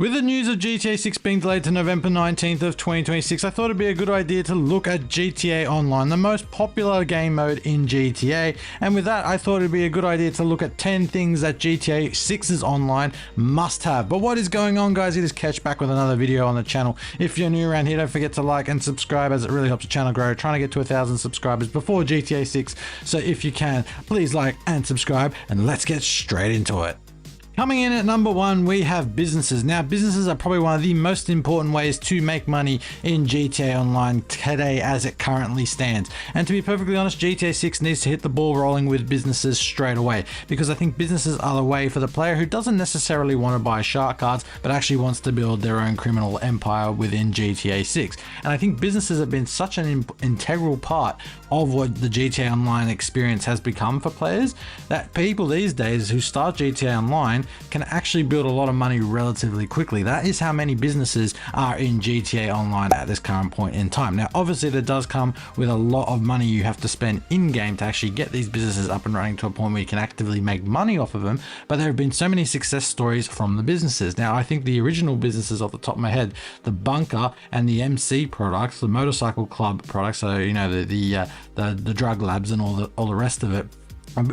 With the news of GTA 6 being delayed to November 19th of 2026, I thought it'd be a good idea to look at GTA Online, the most popular game mode in GTA. And with that, I thought it'd be a good idea to look at 10 things that GTA 6's Online must have. But what is going on, guys? It is Ketch back with another video on the channel. If you're new around here, don't forget to like and subscribe, as it really helps the channel grow. Trying to get to 1,000 subscribers before GTA 6. So if you can, please like and subscribe, and let's get straight into it. Coming in at number one, we have businesses. Now, businesses are probably one of the most important ways to make money in GTA Online today as it currently stands. And to be perfectly honest, GTA 6 needs to hit the ball rolling with businesses straight away, because I think businesses are the way for the player who doesn't necessarily want to buy shark cards, but actually wants to build their own criminal empire within GTA 6. And I think businesses have been such an integral part of what the GTA Online experience has become for players, that people these days who start GTA Online can actually build a lot of money relatively quickly. That is how many businesses are in GTA Online at this current point in time. Now, obviously, that does come with a lot of money you have to spend in-game to actually get these businesses up and running to a point where you can actively make money off of them. But there have been so many success stories from the businesses. Now, I think the original businesses off the top of my head, the Bunker and the MC products, the Motorcycle Club products, so you know, the drug labs and all the rest of it,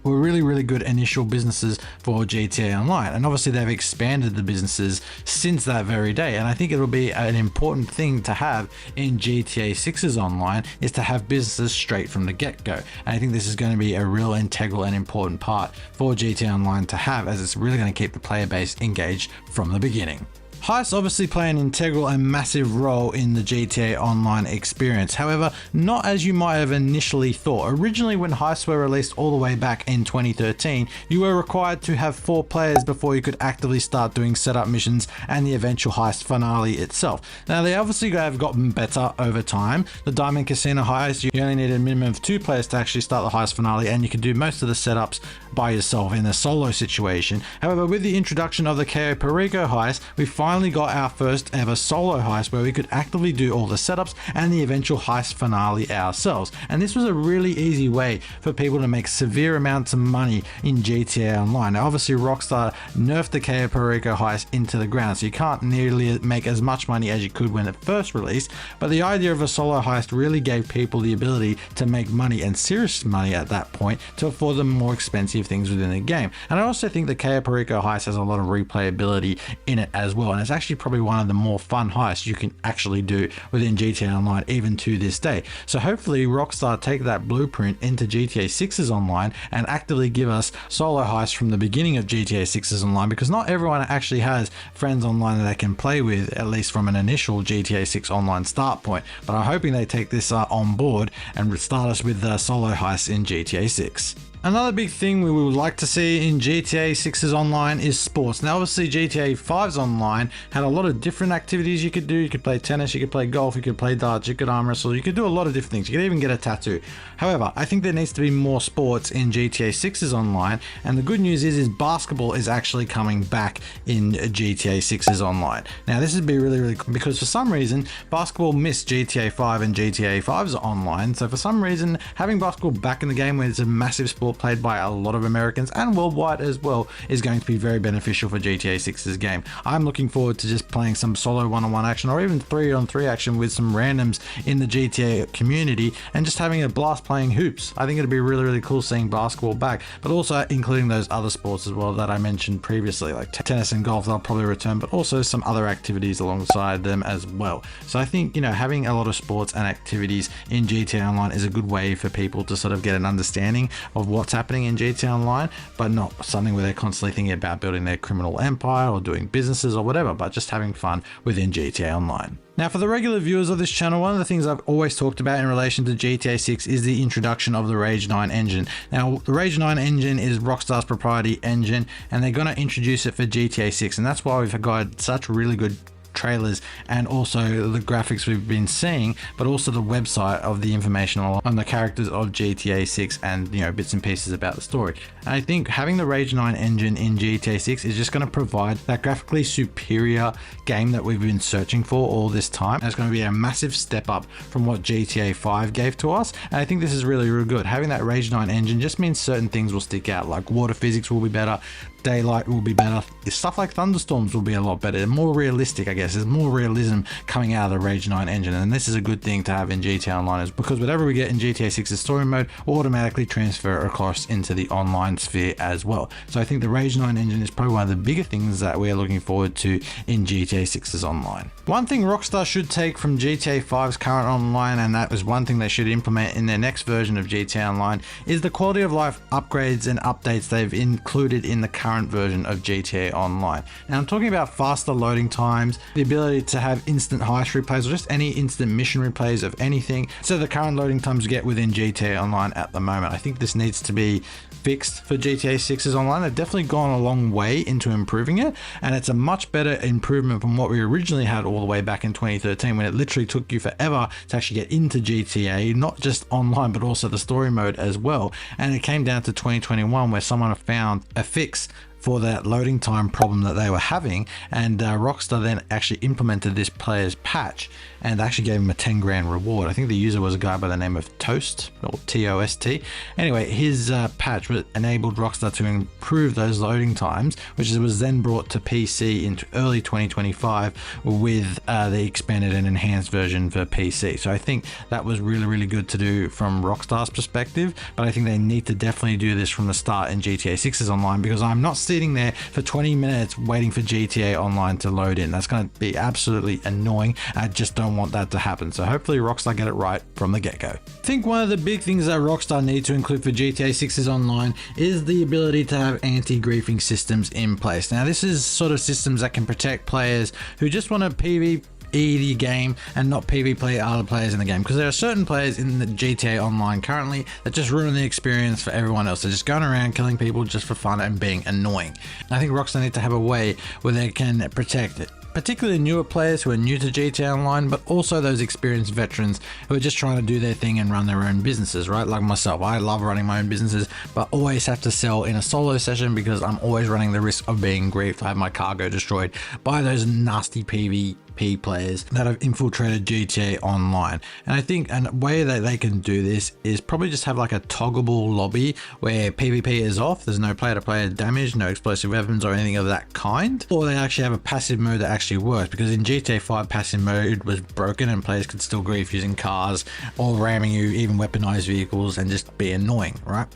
were really good initial businesses for GTA Online. And obviously they've expanded the businesses since that very day. And I think it'll be an important thing to have in GTA 6's Online, is to have businesses straight from the get-go. And I think this is going to be a real integral and important part for GTA Online to have, as it's really going to keep the player base engaged from the beginning. Heists obviously play an integral and massive role in the GTA Online experience. However, not as you might have initially thought. Originally, when heists were released all the way back in 2013, you were required to have 4 players before you could actively start doing setup missions and the eventual heist finale itself. Now, they obviously have gotten better over time. The Diamond Casino heist, you only needed a minimum of 2 players to actually start the heist finale, and you could do most of the setups by yourself in a solo situation. However, with the introduction of the Cayo Perico heist, we finally got our first ever solo heist where we could actively do all the setups and the eventual heist finale ourselves. And this was a really easy way for people to make severe amounts of money in GTA Online. Now, obviously, Rockstar nerfed the Cayo Perico heist into the ground, so you can't nearly make as much money as you could when it first released. But the idea of a solo heist really gave people the ability to make money, and serious money at that point, to afford them more expensive things within the game. And I also think the Cayo Perico heist has a lot of replayability in it as well, and it's actually probably one of the more fun heists you can actually do within GTA Online even to this day. So hopefully Rockstar take that blueprint into GTA 6's Online and actively give us solo heists from the beginning of GTA 6's Online, because not everyone actually has friends online that they can play with, at least from an initial GTA 6 Online start point. But I'm hoping they take this on board and start us with solo heists in GTA 6. Another big thing we would like to see in GTA 6's Online is sports. Now, obviously, GTA 5's Online had a lot of different activities you could do. You could play tennis, you could play golf, you could play darts, you could arm wrestle, you could do a lot of different things. You could even get a tattoo. However, I think there needs to be more sports in GTA 6's Online, and the good news is basketball is actually coming back in GTA 6's Online. Now, this would be really cool, because for some reason, basketball missed GTA 5 and GTA 5's Online. So for some reason, having basketball back in the game, where it's a massive sport played by a lot of Americans and worldwide as well, is going to be very beneficial for GTA 6's game. I'm looking forward to just playing some solo one-on-one action, or even 3-on-3 action with some randoms in the GTA community, and just having a blast playing hoops. I think it'd be really cool seeing basketball back, but also including those other sports as well that I mentioned previously, like tennis and golf. They'll probably return, but also some other activities alongside them as well. So I think, you know, having a lot of sports and activities in GTA Online is a good way for people to sort of get an understanding of what's happening in GTA Online, but not something where they're constantly thinking about building their criminal empire or doing businesses or whatever, but just having fun within GTA Online. Now, for the regular viewers of this channel, one of the things I've always talked about in relation to GTA 6 is the introduction of the Rage 9 engine. Now, the Rage 9 engine is Rockstar's proprietary engine, and they're going to introduce it for GTA 6, and that's why we've got such really good trailers and also the graphics we've been seeing, but also the website of the information on the characters of GTA 6 and, you know, bits and pieces about the story. And I think having the Rage 9 engine in GTA 6 is just going to provide that graphically superior game that we've been searching for all this time. And it's going to be a massive step up from what GTA 5 gave to us. And I think this is really good. Having that Rage 9 engine just means certain things will stick out, like water physics will be better, daylight will be better. Stuff like thunderstorms will be a lot better, more realistic, I guess. There's more realism coming out of the Rage 9 engine, and this is a good thing to have in GTA Online, is because whatever we get in GTA 6's story mode will automatically transfer across into the online sphere as well. So I think the Rage 9 engine is probably one of the bigger things that we're looking forward to in GTA 6's online. One thing Rockstar should take from GTA 5's current online, and that was one thing they should implement in their next version of GTA Online, is the quality of life upgrades and updates they've included in the current version of GTA Online. Now I'm talking about faster loading times, the ability to have instant heist replays, or just any instant mission replays of anything, so the current loading times get within GTA Online at the moment. I think this needs to be fixed for GTA 6's online. They've definitely gone a long way into improving it, and it's a much better improvement from what we originally had all the way back in 2013, when it literally took you forever to actually get into GTA, not just online but also the story mode as well. And it came down to 2021 where someone found a fix for that loading time problem that they were having, and Rockstar then actually implemented this player's patch and actually gave him a 10 grand reward. I think the user was a guy by the name of Toast, or T-O-S-T. Anyway, his patch enabled Rockstar to improve those loading times, which was then brought to PC in early 2025 with the expanded and enhanced version for PC. So I think that was really, really good to do from Rockstar's perspective, but I think they need to definitely do this from the start in GTA 6's online, because I'm not sitting there for 20 minutes waiting for GTA Online to load in. That's going to be absolutely annoying. I just don't want that to happen. So hopefully Rockstar get it right from the get-go. I think one of the big things that Rockstar need to include for GTA 6's online is the ability to have anti-griefing systems in place. Now this is sort of systems that can protect players who just want to PvP the game and not PvP other players in the game, because there are certain players in the GTA Online currently that just ruin the experience for everyone else. They're just going around killing people just for fun and being annoying. I think Rockstar need to have a way where they can protect it, particularly newer players who are new to GTA Online, but also those experienced veterans who are just trying to do their thing and run their own businesses, right? Like myself, I love running my own businesses, but always have to sell in a solo session because I'm always running the risk of being griefed. I have my cargo destroyed by those nasty PvP players that have infiltrated GTA Online. And I think a way that they can do this is probably just have like a toggleable lobby where PvP is off, there's no player to player damage, no explosive weapons or anything of that kind, or they actually have a passive mode that actually works, because in GTA 5 passive mode was broken and players could still grief using cars or ramming you, even weaponized vehicles, and just be annoying, right?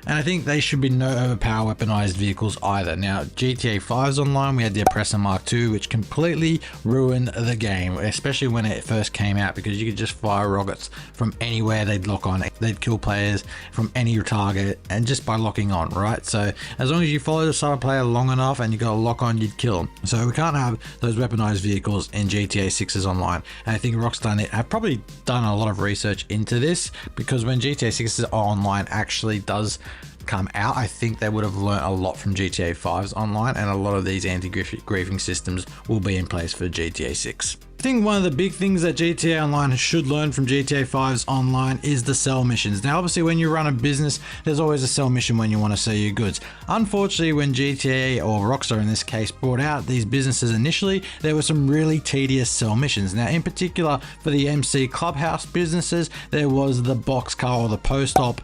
And I think they should be no overpower weaponized vehicles either. Now, GTA 5's online, we had the Oppressor Mark II, which completely ruined the game, especially when it first came out, because you could just fire rockets from anywhere they'd lock on. They'd kill players from any target, and just by locking on, right? So as long as you follow the side player long enough and you got a lock on, you'd kill them. So we can't have those weaponized vehicles in GTA 6's online. And I think Rockstar have probably done a lot of research into this, because when GTA 6's online actually does come out, I think they would have learned a lot from GTA 5's online, and a lot of these anti-griefing systems will be in place for GTA 6. I think one of the big things that GTA Online should learn from GTA 5's online is the sell missions. Now, obviously, when you run a business, there's always a sell mission when you want to sell your goods. Unfortunately, when GTA, or Rockstar in this case, brought out these businesses initially, there were some really tedious sell missions. Now, in particular, for the MC Clubhouse businesses, there was the boxcar or the post-op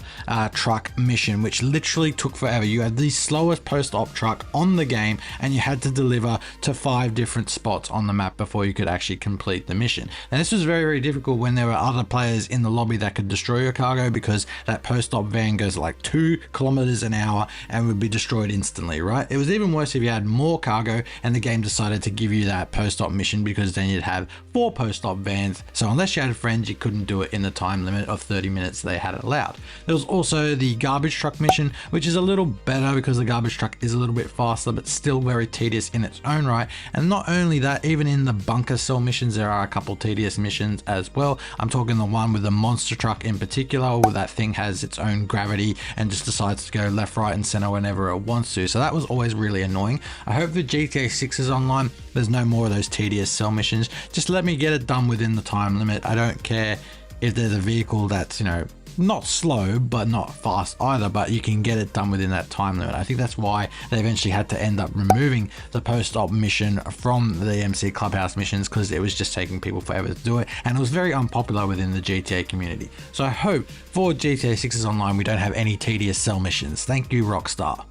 truck mission, which literally took forever. You had the slowest post-op truck on the game, and you had to deliver to 5 different spots on the map before you could actually complete the mission. And this was very, very difficult when there were other players in the lobby that could destroy your cargo, because that post-op van goes like 2 kilometers an hour and would be destroyed instantly, right? It was even worse if you had more cargo and the game decided to give you that post-op mission, because then you'd have 4 post-op vans. So unless you had friends, you couldn't do it in the time limit of 30 minutes they had allowed. There was also the garbage truck mission, which is a little better because the garbage truck is a little bit faster, but still very tedious in its own right. And not only that, even in the bunker cell missions, there are a couple tedious missions as well. I'm talking the one with the monster truck in particular, where that thing has its own gravity and just decides to go left, right and center whenever it wants to. So that was always really annoying. I hope that GTA 6 is online, there's no more of those tedious cell missions. Just let me get it done within the time limit. I don't care if there's a vehicle that's, you know, not slow but not fast either, but you can get it done within that time limit. I think that's why they eventually had to end up removing the post-op mission from the MC Clubhouse missions, because it was just taking people forever to do it, and it was very unpopular within the GTA community. So I hope for GTA 6's online we don't have any tedious cell missions. Thank you, Rockstar.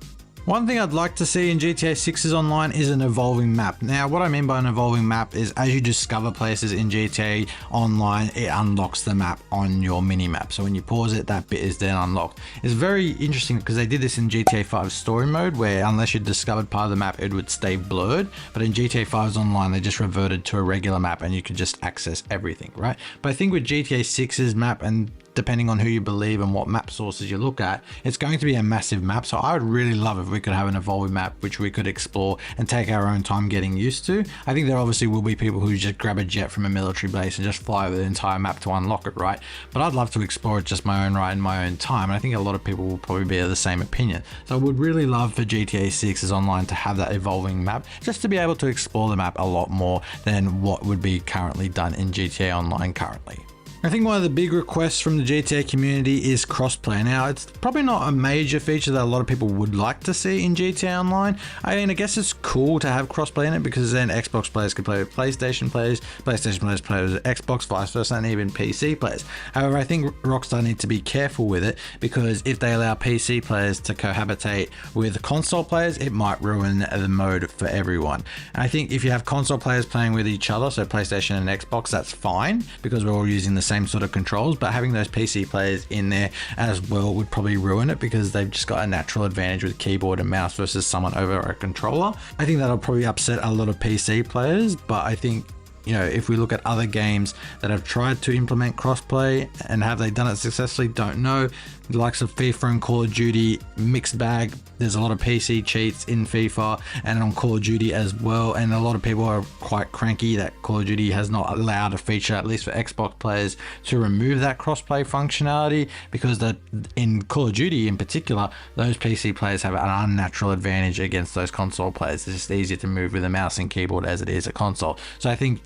One thing I'd like to see in GTA 6's online is an evolving map. Now, what I mean by an evolving map is as you discover places in GTA Online, it unlocks the map on your mini-map. So when you pause it, that bit is then unlocked. It's very interesting because they did this in GTA 5 story mode, where unless you discovered part of the map, it would stay blurred. But in GTA 5's online, they just reverted to a regular map and you could just access everything, right? But I think with GTA 6's map, and depending on who you believe and what map sources you look at, it's going to be a massive map. So I would really love if we could have an evolving map which we could explore and take our own time getting used to. I think there obviously will be people who just grab a jet from a military base and just fly over the entire map to unlock it, right? But I'd love to explore it just my own right in my own time, and I think a lot of people will probably be of the same opinion. So I would really love for GTA 6's online to have that evolving map, just to be able to explore the map a lot more than what would be currently done in GTA Online currently. I think one of the big requests from the GTA community is crossplay. Now, it's probably not a major feature that a lot of people would like to see in GTA Online. I mean, I guess it's cool to have crossplay in it because then Xbox players can play with PlayStation players, PlayStation players play with Xbox, vice versa, and even PC players. However, I think Rockstar need to be careful with it, because if they allow PC players to cohabitate with console players, it might ruin the mode for everyone. And I think if you have console players playing with each other, so PlayStation and Xbox, that's fine because we're all using the same sort of controls, but having those PC players in there as well would probably ruin it, because they've just got a natural advantage with keyboard and mouse versus someone over a controller. I think that'll probably upset a lot of PC players, but I think, you know, if we look at other games that have tried to implement crossplay and have they done it successfully, don't know. The likes of FIFA and Call of Duty, mixed bag. There's a lot of PC cheats in FIFA and on Call of Duty as well, and a lot of people are quite cranky that Call of Duty has not allowed a feature, at least for Xbox players, to remove that crossplay functionality, because in Call of Duty in particular, those PC players have an unnatural advantage against those console players. It's just easier to move with a mouse and keyboard as it is a console. So I think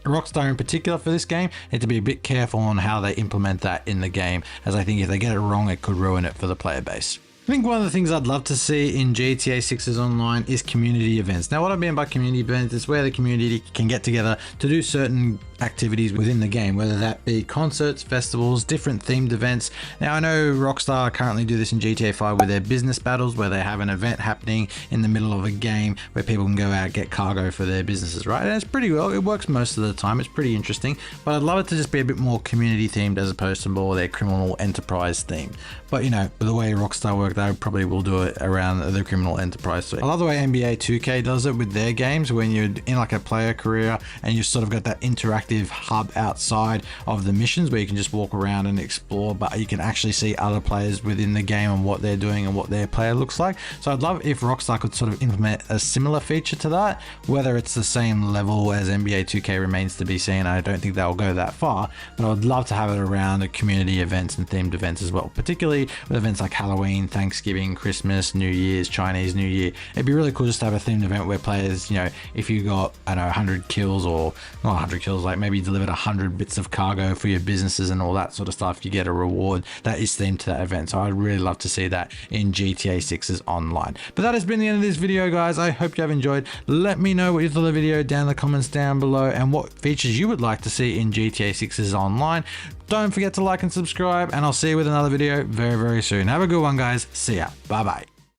Rockstar in particular for this game need to be a bit careful on how they implement that in the game, as I think if they get it wrong, it could ruin it for the player base. I think one of the things I'd love to see in GTA 6's online is community events. Now, what I mean by community events is where the community can get together to do certain activities within the game, whether that be concerts, festivals, different themed events. Now, I know Rockstar currently do this in GTA 5 with their business battles, where they have an event happening in the middle of a game where people can go out and get cargo for their businesses, right? And it's pretty well, it works most of the time. It's pretty interesting, but I'd love it to just be a bit more community themed as opposed to more their criminal enterprise themed. But you know, the way Rockstar work, they probably will do it around the criminal enterprise. I love the way NBA 2K does it with their games, when you're in like a player career and you sort of got that interactive hub outside of the missions where you can just walk around and explore, but you can actually see other players within the game and what they're doing and what their player looks like. So I'd love if Rockstar could sort of implement a similar feature to that, whether it's the same level as NBA 2K remains to be seen. I don't think they'll go that far, but I would love to have it around the community events and themed events as well, particularly with events like Halloween, Thanksgiving, Christmas, New Year's, Chinese New Year. It'd be really cool just to have a themed event where players, you know, if you got, I don't know, 100 kills, or not 100 kills, like maybe delivered 100 bits of cargo for your businesses and all that sort of stuff, you get a reward that is themed to that event. So I'd really love to see that in GTA 6's online. But that has been the end of this video, guys. I hope you have enjoyed. Let me know what you thought of the video down in the comments down below, and what features you would like to see in GTA 6's online. Don't forget to like and subscribe, and I'll see you with another video very, very soon. Have a good one, guys. See ya. Bye bye.